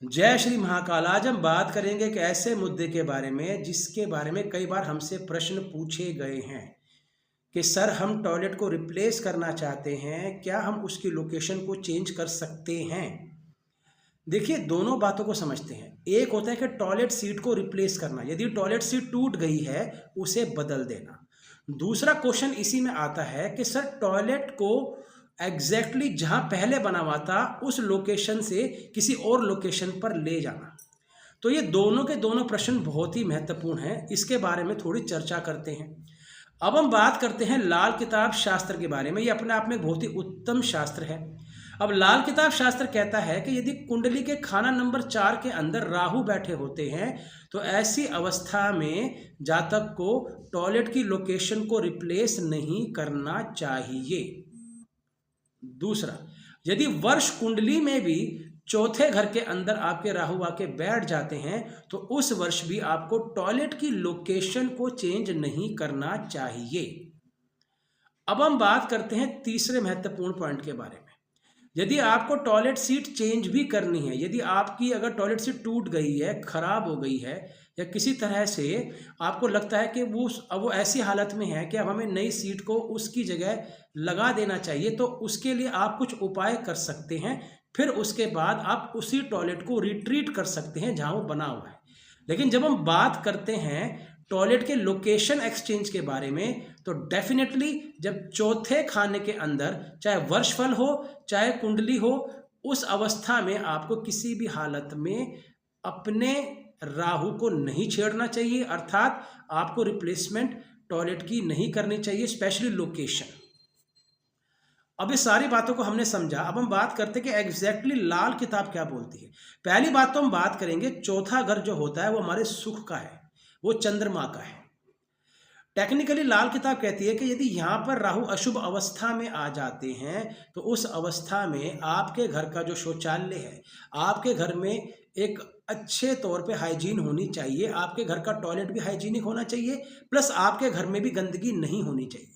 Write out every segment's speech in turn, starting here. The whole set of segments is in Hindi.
जय श्री महाकाल। आज हम बात करेंगे एक ऐसे मुद्दे के बारे में जिसके बारे में कई बार हमसे प्रश्न पूछे गए हैं कि सर हम टॉयलेट को रिप्लेस करना चाहते हैं, क्या हम उसकी लोकेशन को चेंज कर सकते हैं। देखिए, दोनों बातों को समझते हैं। एक होता है कि टॉयलेट सीट को रिप्लेस करना, यदि टॉयलेट सीट टूट गई है उसे बदल देना। दूसरा क्वेश्चन इसी में आता है कि सर टॉयलेट को एग्जैक्टली जहां पहले बना हुआ था उस लोकेशन से किसी और लोकेशन पर ले जाना। तो ये दोनों के दोनों प्रश्न बहुत ही महत्वपूर्ण हैं, इसके बारे में थोड़ी चर्चा करते हैं। अब हम बात करते हैं लाल किताब शास्त्र के बारे में। ये अपने आप में बहुत ही उत्तम शास्त्र है। अब लाल किताब शास्त्र कहता है कि यदि कुंडली के खाना नंबर 4 के अंदर राहु बैठे होते हैं तो ऐसी अवस्था में जातक को टॉयलेट की लोकेशन को रिप्लेस नहीं करना चाहिए। दूसरा, यदि वर्ष कुंडली में भी चौथे घर के अंदर आपके राहु आके बैठ जाते हैं तो उस वर्ष भी आपको टॉयलेट की लोकेशन को चेंज नहीं करना चाहिए। अब हम बात करते हैं तीसरे महत्वपूर्ण पॉइंट के बारे में। यदि आपको टॉयलेट सीट चेंज भी करनी है, यदि आपकी अगर टॉयलेट सीट टूट गई है, खराब हो गई है, या किसी तरह से आपको लगता है कि वो ऐसी हालत में है कि अब हमें नई सीट को उसकी जगह लगा देना चाहिए, तो उसके लिए आप कुछ उपाय कर सकते हैं। फिर उसके बाद आप उसी टॉयलेट को रिट्रीट कर सकते हैं जहां वो बना हुआ है। लेकिन जब हम बात करते हैं टॉयलेट के लोकेशन एक्सचेंज के बारे में, तो डेफिनेटली जब चौथे खाने के अंदर चाहे वर्षफल हो चाहे कुंडली हो, उस अवस्था में आपको किसी भी हालत में अपने राहु को नहीं छेड़ना चाहिए, अर्थात आपको रिप्लेसमेंट टॉयलेट की नहीं करनी चाहिए, स्पेशली लोकेशन। अब ये सारी बातों को हमने समझा। अब हम बात करते हैं कि एग्जैक्टली लाल किताब क्या बोलती है। पहली बात तो हम बात करेंगे, चौथा घर जो होता है वो हमारे सुख का है, वो चंद्रमा का है। टेक्निकली लाल किताब कहती है कि यदि यहाँ पर राहु अशुभ अवस्था में आ जाते हैं तो उस अवस्था में आपके घर का जो शौचालय है, आपके घर में एक अच्छे तौर पे हाइजीन होनी चाहिए, आपके घर का टॉयलेट भी हाइजीनिक होना चाहिए, प्लस आपके घर में भी गंदगी नहीं होनी चाहिए।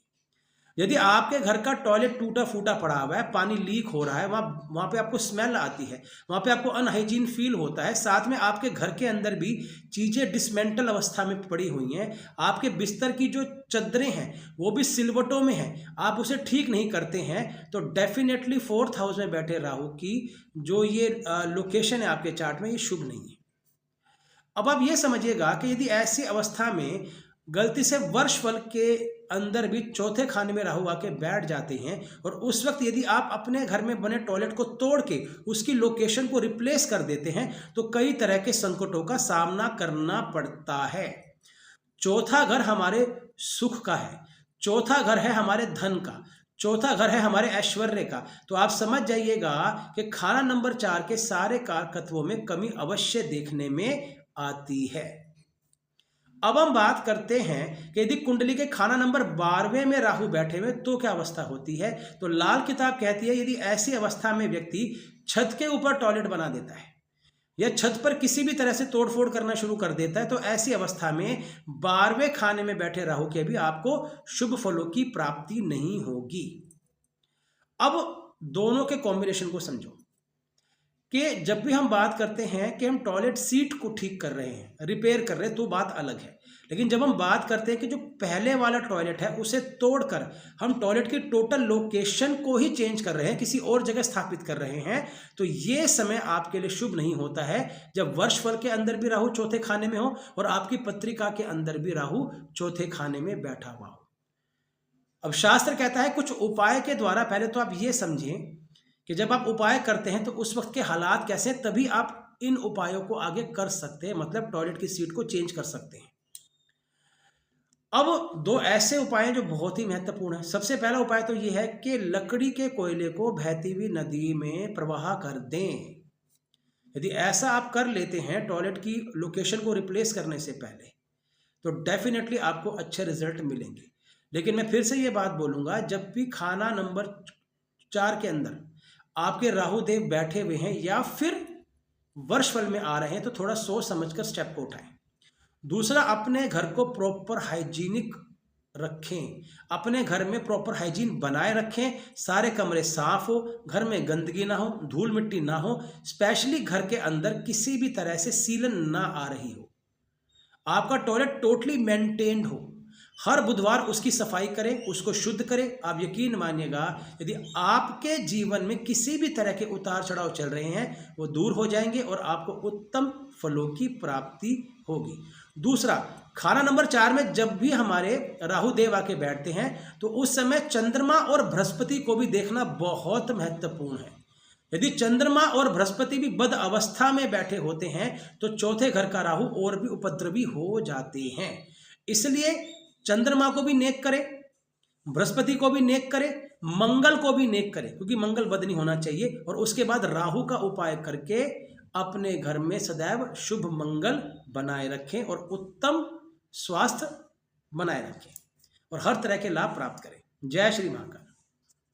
यदि आपके घर का टॉयलेट टूटा फूटा पड़ा हुआ है, पानी लीक हो रहा है, वहाँ पे आपको स्मेल आती है, वहाँ पे आपको अनहाइजीन फील होता है, साथ में आपके घर के अंदर भी चीज़ें डिसमेंटल अवस्था में पड़ी हुई हैं, आपके बिस्तर की जो चद्दरें हैं वो भी सिलवटों में हैं, आप उसे ठीक नहीं करते हैं, तो डेफिनेटली 4th हाउस में बैठे राहु की जो ये लोकेशन है आपके चार्ट में, ये शुभ नहीं है। अब आप ये समझिएगा कि यदि ऐसी अवस्था में गलती से वर्षफल के अंदर भी चौथे खाने में राहु आके बैठ जाते हैं और उस वक्त यदि आप अपने घर में बने टॉयलेट को तोड़ के उसकी लोकेशन को रिप्लेस कर देते हैं तो कई तरह के संकटों का सामना करना पड़ता है। चौथा घर हमारे सुख का है, चौथा घर है हमारे धन का, चौथा घर है हमारे ऐश्वर्य का। तो आप समझ जाइएगा कि खाना नंबर 4 के सारे कारकत्वों में कमी अवश्य देखने में आती है। अब हम बात करते हैं कि यदि कुंडली के खाना नंबर 12वें में राहु बैठे हुए तो क्या अवस्था होती है। तो लाल किताब कहती है यदि ऐसी अवस्था में व्यक्ति छत के ऊपर टॉयलेट बना देता है या छत पर किसी भी तरह से तोड़फोड़ करना शुरू कर देता है तो ऐसी अवस्था में 12वें खाने में बैठे राहु के भी आपको शुभ फलों की प्राप्ति नहीं होगी। अब दोनों के कॉम्बिनेशन को समझो कि जब भी हम बात करते हैं कि हम टॉयलेट सीट को ठीक कर रहे हैं, रिपेयर कर रहे हैं, तो बात अलग है। लेकिन जब हम बात करते हैं कि जो पहले वाला टॉयलेट है उसे तोड़कर हम टॉयलेट की टोटल लोकेशन को ही चेंज कर रहे हैं, किसी और जगह स्थापित कर रहे हैं, तो ये समय आपके लिए शुभ नहीं होता है जब वर्षफल के अंदर भी राहु चौथे खाने में हो और आपकी पत्रिका के अंदर भी राहु चौथे खाने में बैठा हुआ हो। अब शास्त्र कहता है कुछ उपाय के द्वारा, पहले तो आप ये समझें कि जब आप उपाय करते हैं तो उस वक्त के हालात कैसे, तभी आप इन उपायों को आगे कर सकते हैं, मतलब टॉयलेट की सीट को चेंज कर सकते हैं। अब दो ऐसे उपाय जो बहुत ही महत्वपूर्ण है। सबसे पहला उपाय तो यह है कि लकड़ी के कोयले को बहती हुई नदी में प्रवाह कर दें। यदि ऐसा आप कर लेते हैं टॉयलेट की लोकेशन को रिप्लेस करने से पहले तो डेफिनेटली आपको अच्छे रिजल्ट मिलेंगे। लेकिन मैं फिर से ये बात बोलूँगा, जब भी खाना नंबर 4 के अंदर आपके राहु देव बैठे हुए हैं या फिर वर्षफल में आ रहे हैं तो थोड़ा सोच समझकर स्टेप को उठाएं। दूसरा, अपने घर को प्रॉपर हाइजीनिक रखें, अपने घर में प्रॉपर हाइजीन बनाए रखें, सारे कमरे साफ हो, घर में गंदगी ना हो, धूल मिट्टी ना हो, स्पेशली घर के अंदर किसी भी तरह से सीलन ना आ रही हो, आपका टॉयलेट टोटली मेंटेन्ड हो, हर बुधवार उसकी सफाई करें, उसको शुद्ध करें। आप यकीन मानिएगा, यदि आपके जीवन में किसी भी तरह के उतार चढ़ाव चल रहे हैं वो दूर हो जाएंगे और आपको उत्तम फलों की प्राप्ति होगी। दूसरा, खाना नंबर 4 में जब भी हमारे राहु देव आके बैठते हैं तो उस समय चंद्रमा और बृहस्पति को भी देखना बहुत महत्वपूर्ण है। यदि चंद्रमा और बृहस्पति भी बद अवस्था में बैठे होते हैं तो चौथे घर का राहु और भी उपद्रवी हो जाते हैं। इसलिए चंद्रमा को भी नेक करें, बृहस्पति को भी नेक करें, मंगल को भी नेक करें, क्योंकि मंगल बद नहीं होना चाहिए। और उसके बाद राहु का उपाय करके अपने घर में सदैव शुभ मंगल बनाए रखें और उत्तम स्वास्थ्य बनाए रखें और हर तरह के लाभ प्राप्त करें। जय श्री महाकाल।